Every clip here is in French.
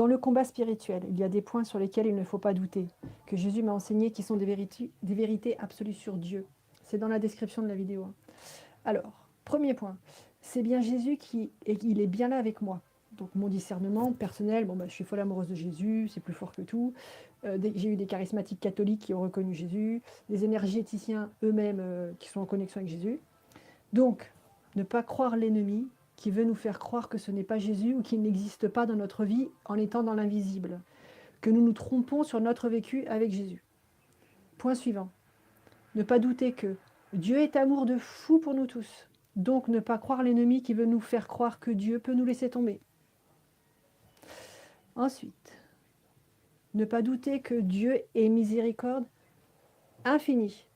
Dans le combat spirituel, il y a des points sur lesquels il ne faut pas douter, que Jésus m'a enseigné qui sont des vérités absolues sur Dieu. C'est dans la description de la vidéo. Alors, premier point, c'est bien Jésus il est bien là avec moi. Donc mon discernement personnel, je suis folle amoureuse de Jésus, c'est plus fort que tout. J'ai eu des charismatiques catholiques qui ont reconnu Jésus, des énergéticiens eux-mêmes qui sont en connexion avec Jésus. Donc, ne pas croire l'ennemi qui veut nous faire croire que ce n'est pas Jésus ou qu'il n'existe pas dans notre vie en étant dans l'invisible, que nous nous trompons sur notre vécu avec Jésus. Point suivant, ne pas douter que Dieu est amour de fou pour nous tous, donc ne pas croire l'ennemi qui veut nous faire croire que Dieu peut nous laisser tomber. Ensuite, ne pas douter que Dieu est miséricorde infinie.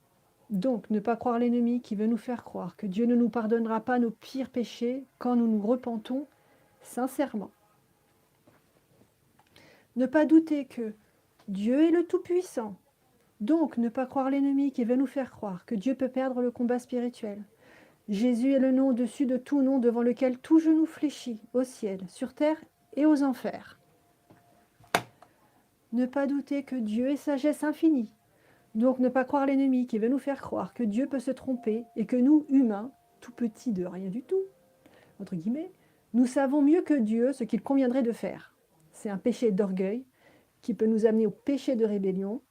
Donc, ne pas croire l'ennemi qui veut nous faire croire que Dieu ne nous pardonnera pas nos pires péchés quand nous nous repentons sincèrement. Ne pas douter que Dieu est le Tout-Puissant. Donc, ne pas croire l'ennemi qui veut nous faire croire que Dieu peut perdre le combat spirituel. Jésus est le nom au-dessus de tout nom devant lequel tout genou fléchit, au ciel, sur terre et aux enfers. Ne pas douter que Dieu est sagesse infinie. Donc ne pas croire l'ennemi qui veut nous faire croire que Dieu peut se tromper et que nous, humains, tout petits de rien du tout, entre guillemets, nous savons mieux que Dieu ce qu'il conviendrait de faire. C'est un péché d'orgueil qui peut nous amener au péché de rébellion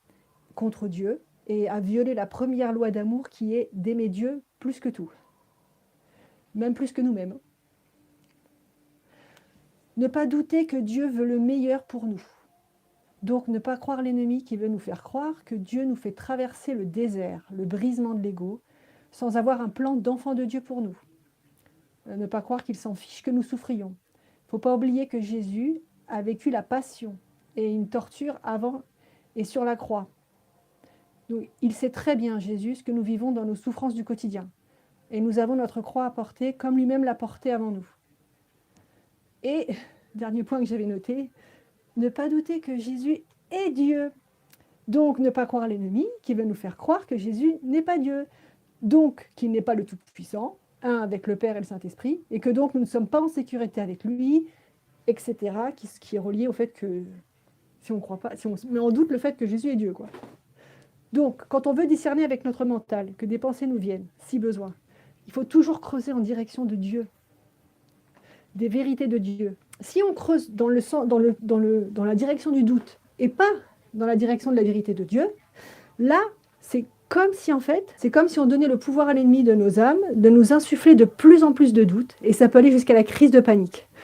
contre Dieu et à violer la première loi d'amour qui est d'aimer Dieu plus que tout, même plus que nous-mêmes. Ne pas douter que Dieu veut le meilleur pour nous. Donc, ne pas croire l'ennemi qui veut nous faire croire que Dieu nous fait traverser le désert, le brisement de l'ego, sans avoir un plan d'enfant de Dieu pour nous. Ne pas croire qu'il s'en fiche que nous souffrions. Il ne faut pas oublier que Jésus a vécu la passion et une torture avant et sur la croix. Donc, il sait très bien, Jésus, ce que nous vivons dans nos souffrances du quotidien. Et nous avons notre croix à porter comme lui-même l'a portée avant nous. Et, dernier point que j'avais noté, ne pas douter que Jésus est Dieu. Donc, ne pas croire l'ennemi qui veut nous faire croire que Jésus n'est pas Dieu. Donc, qu'il n'est pas le Tout-Puissant, un avec le Père et le Saint-Esprit, et que donc nous ne sommes pas en sécurité avec lui, etc. Ce qui est relié au fait que, si on croit pas, si on met en doute le fait que Jésus est Dieu, quoi. Donc, quand on veut discerner avec notre mental, que des pensées nous viennent, si besoin, il faut toujours creuser en direction de Dieu, des vérités de Dieu. Si on creuse dans la direction du doute et pas dans la direction de la vérité de Dieu, là, c'est comme si on donnait le pouvoir à l'ennemi de nos âmes de nous insuffler de plus en plus de doutes et ça peut aller jusqu'à la crise de panique.